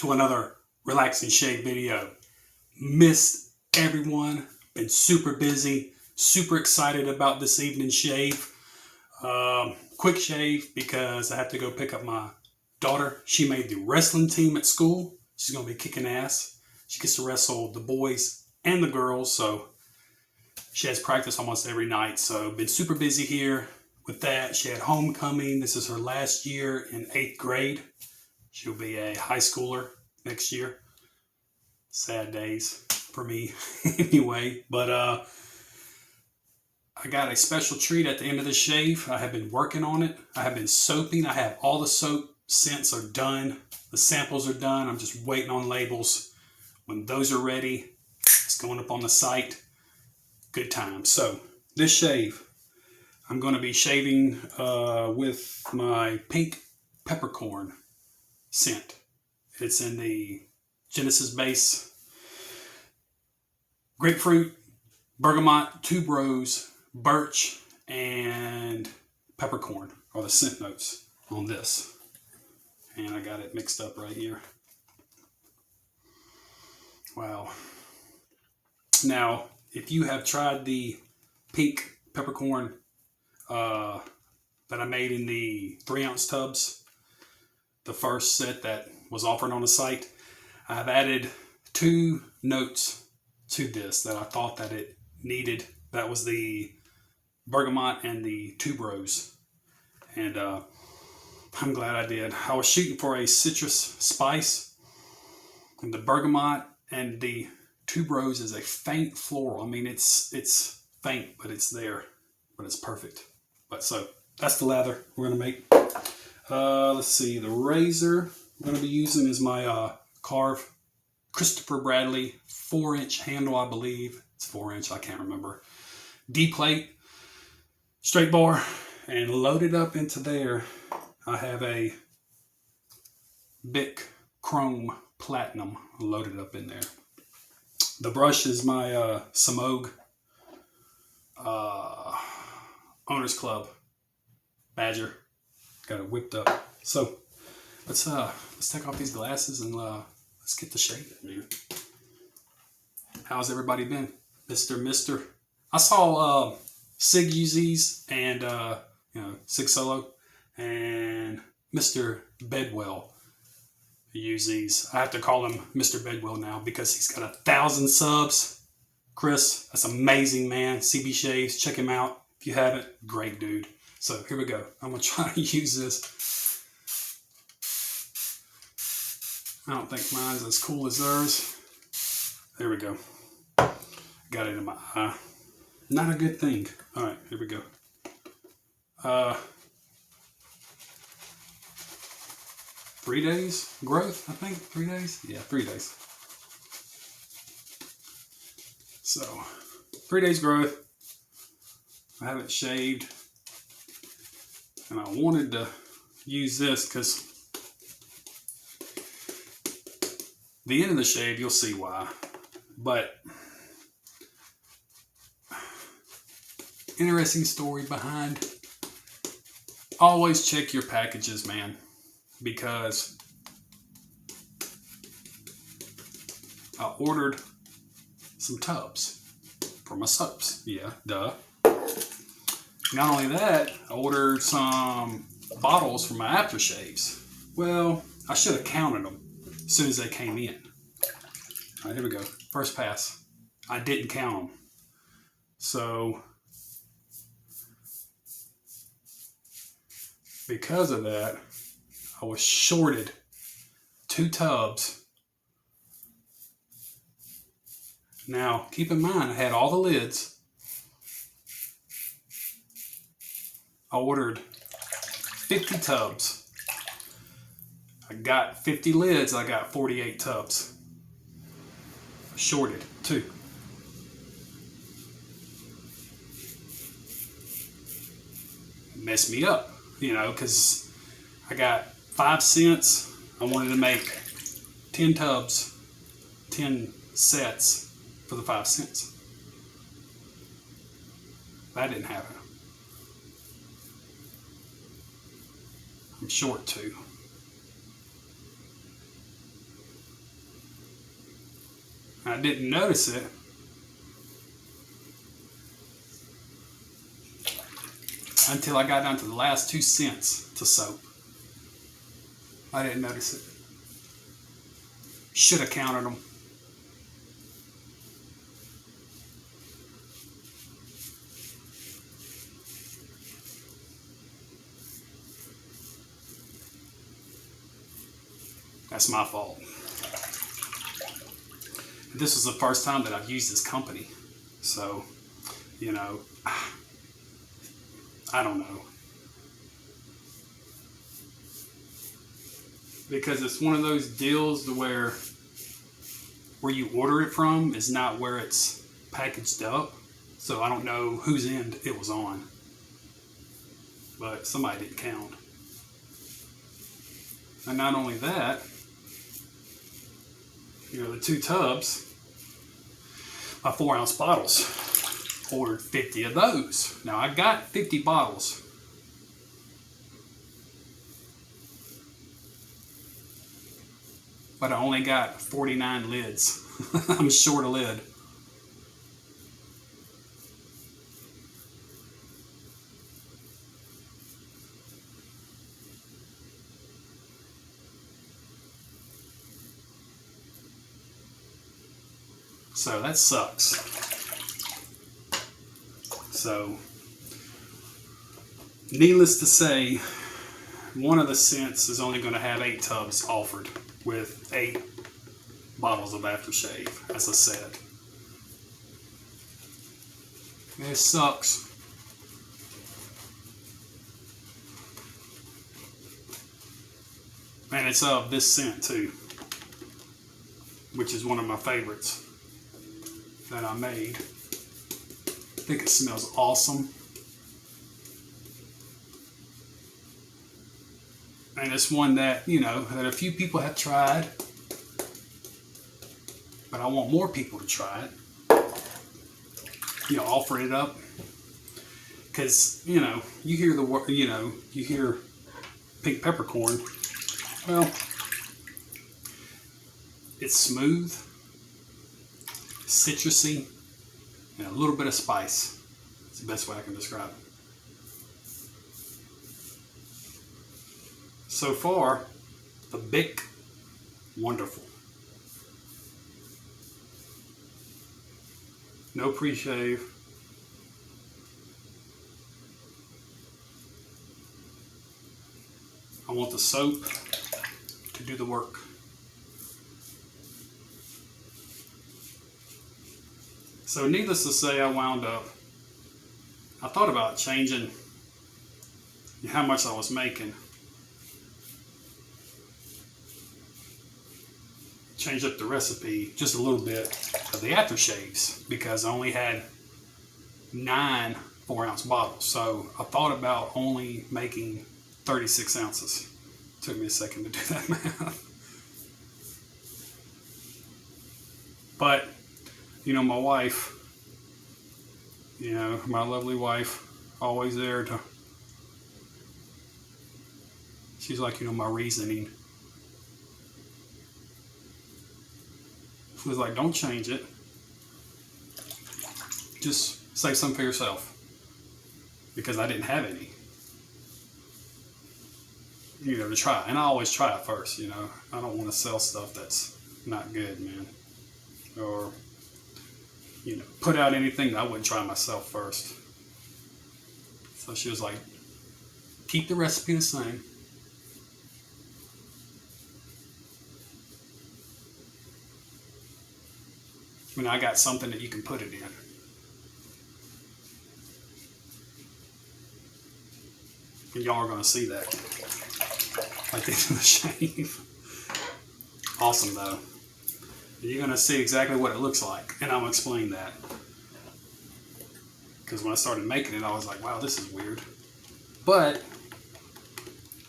to another relaxing shave video. Missed everyone, been super busy, super excited about this evening's shave. Quick shave because I have to go pick up my daughter. She made the wrestling team at school. She's going to be kicking ass. She gets to wrestle the boys and the girls, so she has practice almost every night. So been super busy here with that. She had homecoming. This is her last year in 8th grade. She'll be a high schooler next year. Sad days for me anyway. But I got a special treat at the end of the shave. I have been working on it. I have been soaping. I have all the soap scents are done. The samples are done. I'm just waiting on labels. When those are ready, it's going up on the site. Good time. So this shave, I'm going to be shaving with my pink peppercorn scent. It's in the Genesis base. Grapefruit, bergamot, tuberose, birch, and peppercorn are the scent notes on this. And I got it mixed up right here. Wow. Now, if you have tried the pink peppercorn that I made in the 3-ounce tubs, the first set that was offered on the site, I've added 2 notes to this that I thought that it needed. That was the bergamot and the tuberose. And I'm glad I did. I was shooting for a citrus spice, and the bergamot and the tuberose is a faint floral. I mean, it's faint, but it's there, but it's perfect. But so that's the lather we're gonna make. Let's see, the razor I'm gonna be using is my Karve Christopher Bradley 4-inch handle, I believe. It's 4-inch, I can't remember. D plate, straight bar, and loaded up into there, I have a Bic Chrome Platinum loaded up in there. The brush is my Samog Owners Club Badger. Got it whipped up. So let's take off these glasses and let's get the shaving, man. How's everybody been, Mister? I saw Sig use these, and Sig Solo and Mr. Bedwell use these. I have to call him Mr. Bedwell now because he's got 1,000 subs. Chris, that's amazing, man. CB Shaves, check him out if you haven't. Great dude. So here we go. I'm gonna try to use this. I don't think mine's as cool as theirs. There we go. Got it in my eye. Not a good thing. All right, here we go. 3 days growth, I think. 3 days? Yeah, 3 days. So, 3 days growth. I haven't shaved. And I wanted to use this because the end of the shave, you'll see why. But interesting story behind. Always check your packages, man, because I ordered some tubs for my soaps. Yeah, duh. Not only that, I ordered some bottles for my aftershaves. Well, I should have counted them as soon as they came in. All right, here we go. First pass. I didn't count them. So because of that, I was shorted 2 tubs. Now, keep in mind, I had all the lids. I ordered 50 tubs. I got 50 lids. I got 48 tubs. Shorted 2. Messed me up, because I got 5 cents. I wanted to make 10 tubs, 10 sets for the 5 cents. That didn't happen. I'm short 2. I didn't notice it until I got down to the last 2 cents to soap. I didn't notice it. Should have counted them. That's my fault. This is the first time that I've used this company. So, you know, I don't know. Because it's one of those deals to where you order it from is not where it's packaged up. So I don't know whose end it was on. But somebody didn't count. And not only that, you know, the 2 tubs, my 4-ounce bottles, ordered 50 of those. Now I got 50 bottles. But I only got 49 lids. I'm short a lid. So that sucks. So, needless to say, one of the scents is only going to have 8 tubs offered with 8 bottles of aftershave, as I said. It sucks. And it's of this scent too, which is one of my favorites that I made. I think it smells awesome. And it's one that, you know, that a few people have tried, but I want more people to try it. You know, offer it up. Because, you know, you hear the word, you know, you hear pink peppercorn. Well, it's smooth, citrusy, and a little bit of spice. It's the best way I can describe it. So far, the Bic, wonderful. No pre-shave. I want the soap to do the work. So needless to say, I thought about changing how much I was making. Change up the recipe just a little bit of the aftershaves because I only had 9 4-ounce bottles. So I thought about only making 36 ounces. Took me a second to do that math. But, you know, my wife, you know, my lovely wife, always there to, she's like, you know, my reasoning. She was like, don't change it. Just save some for yourself. Because I didn't have any. You know, to try. And I always try it first, you know. I don't want to sell stuff that's not good, man. Or, you know, put out anything that I wouldn't try myself first. So she was like, keep the recipe the same. I mean, I got something that you can put it in. And y'all are going to see that. Like they do the shave. Awesome, though. You're going to see exactly what it looks like. And I'm going to explain that. Because when I started making it, I was like, wow, this is weird. But,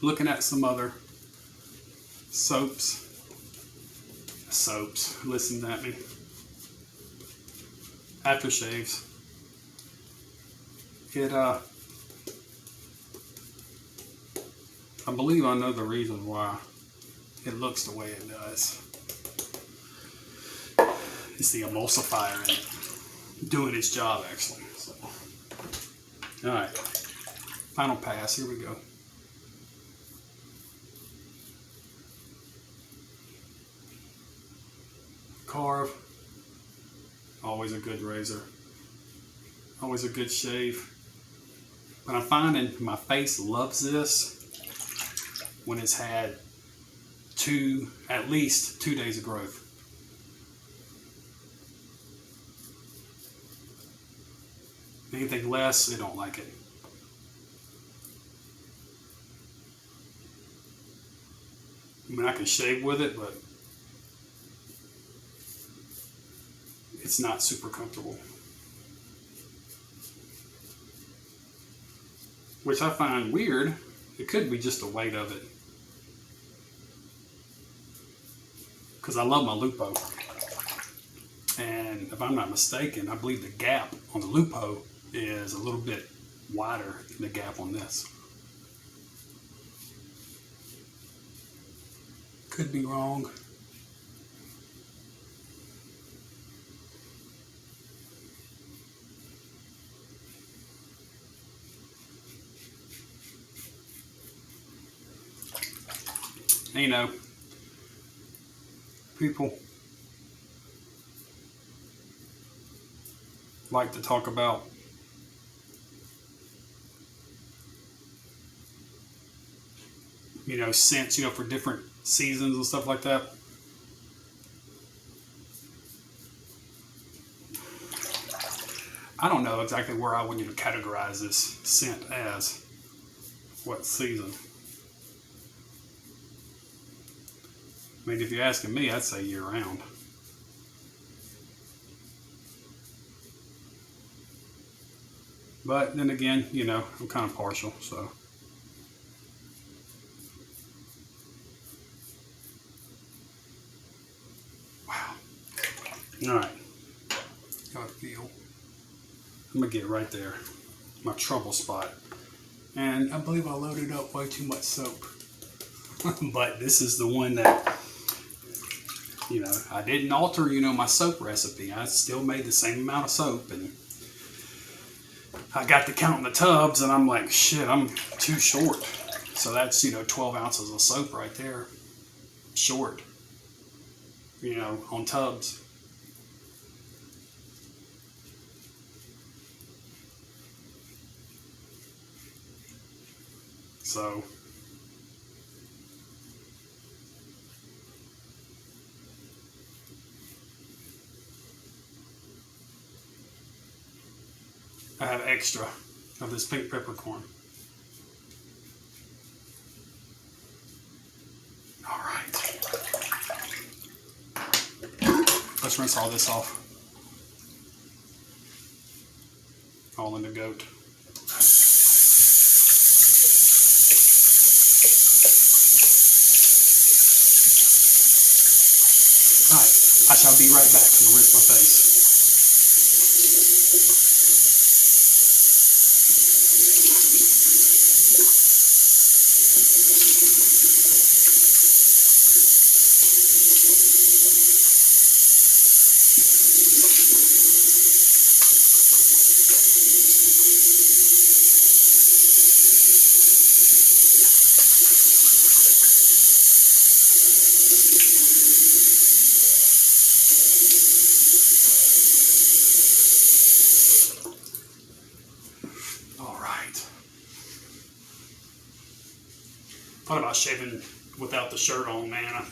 looking at some other soaps, listen at me. Aftershaves. I believe I know the reason why it looks the way it does. it's the emulsifier in it doing its job actually. So, all right, final pass. Here we go. Karve, always a good razor, always a good shave. But I'm finding my face loves this when it's had at least 2 days of growth. Anything less, it don't like it. I mean, I can shave with it, but it's not super comfortable. Which I find weird. It could be just the weight of it. Because I love my Lupo. And if I'm not mistaken, I believe the gap on the Lupo is a little bit wider than the gap on this. Could be wrong. You know, people like to talk about scents, for different seasons and stuff like that. I don't know exactly where I would categorize this scent as what season. I mean, if you're asking me, I'd say year round. But then again, I'm kind of partial, so. Wow. All right. How I feel. I'm going to get right there. My trouble spot. And I believe I loaded up way too much soap. But this is the one that, I didn't alter, my soap recipe. I still made the same amount of soap, and I got to counting the tubs, and I'm like, shit, I'm too short. So that's, 12 ounces of soap right there. Short, on tubs. So, I have extra of this pink peppercorn. All right. Let's rinse all this off. All in the goat. All right. I shall be right back. I'm going to rinse my face. Thought about shaving without the shirt on, man.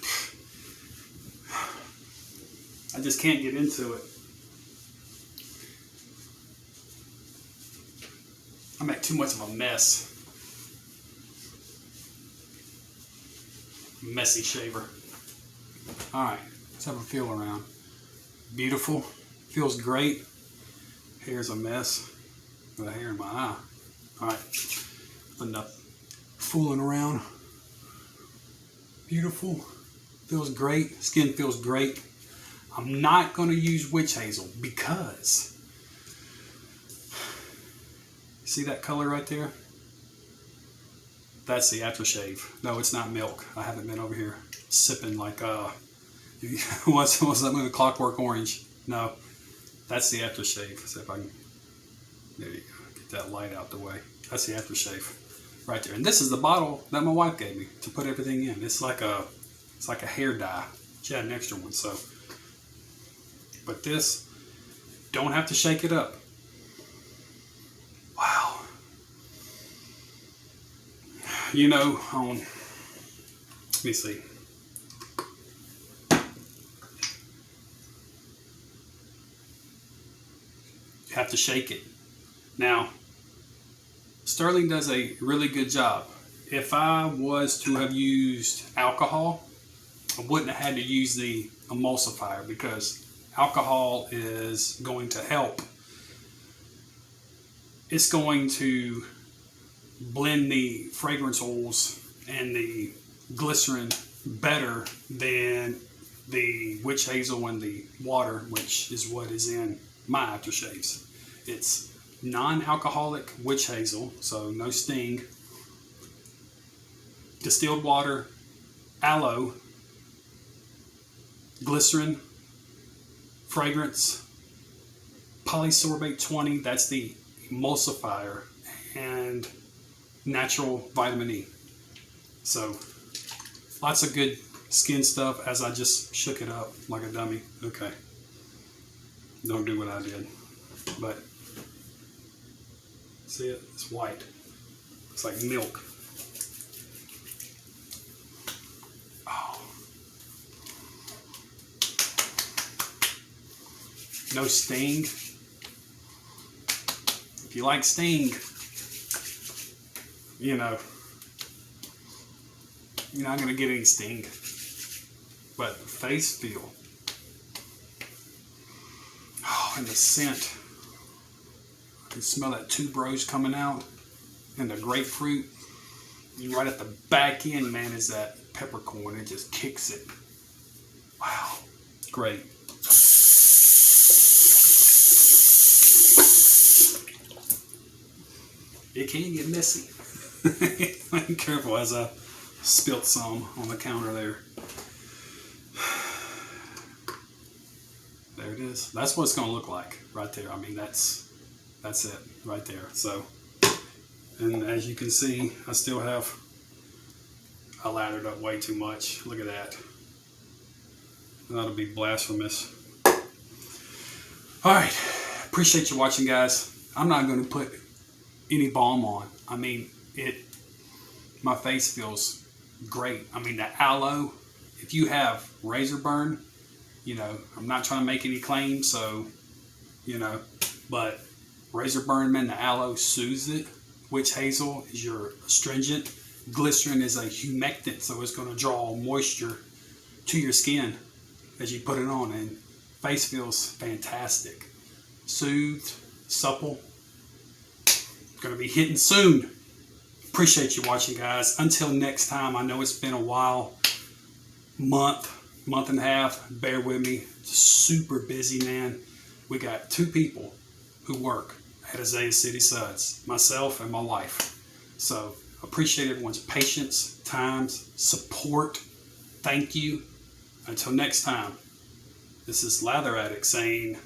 I just can't get into it. I make too much of a mess. Messy shaver. Alright, let's have a feel around. Beautiful. Feels great. Hair's a mess. Got a hair in my eye. Alright, enough fooling around. Beautiful. Feels great. Skin feels great. I'm not going to use witch hazel because see that color right there? That's the aftershave. No, it's not milk. I haven't been over here sipping like what's that movie, Clockwork Orange? No, that's the aftershave. So if I can, there you go, get that light out the way. That's the aftershave right there. And this is the bottle that my wife gave me to put everything in. It's like a hair dye. She had an extra one, so. But this, don't have to shake it up. Wow. You know, let me see. You have to shake it. Now, Sterling does a really good job. If I was to have used alcohol, I wouldn't have had to use the emulsifier, because alcohol is going to help. It's going to blend the fragrance oils and the glycerin better than the witch hazel and the water, which is what is in my aftershaves. It's non-alcoholic witch hazel, so no sting, distilled water, aloe, glycerin, fragrance, polysorbate 20, that's the emulsifier, and natural vitamin E. So lots of good skin stuff as I just shook it up like a dummy. Okay. Don't do what I did. But see it? It's white. It's like milk. Oh. No sting. If you like sting, you know, you're not going to get any sting. But face feel. Oh, and the scent. I can smell that tuberose coming out. And the grapefruit. And right at the back end, man, is that peppercorn. It just kicks it. Wow. Great. It can get messy. Be careful as I spilt some on the counter there. There it is. That's what it's going to look like right there. I mean, that's it right there. So, and as you can see, I still have, I lathered up way too much. Look at that. That'll be blasphemous. All right. Appreciate you watching, guys. I'm not going to put any balm on. I mean, my face feels great. I mean, the aloe, if you have razor burn, you know, I'm not trying to make any claims, so, you know, but razor burn, man, the aloe soothes it. Witch hazel is your astringent. Glycerin is a humectant, so it's going to draw moisture to your skin as you put it on, and face feels fantastic. Soothed, supple. Going to be hitting soon. Appreciate you watching, guys. Until next time, I know it's been a while, month and a half. Bear with me. Super busy, man. We got 2 people who work at Azalea City Suds, myself and my wife. So appreciate everyone's patience, time, support. Thank you. Until next time, this is Lather Addict saying,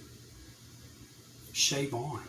shave on.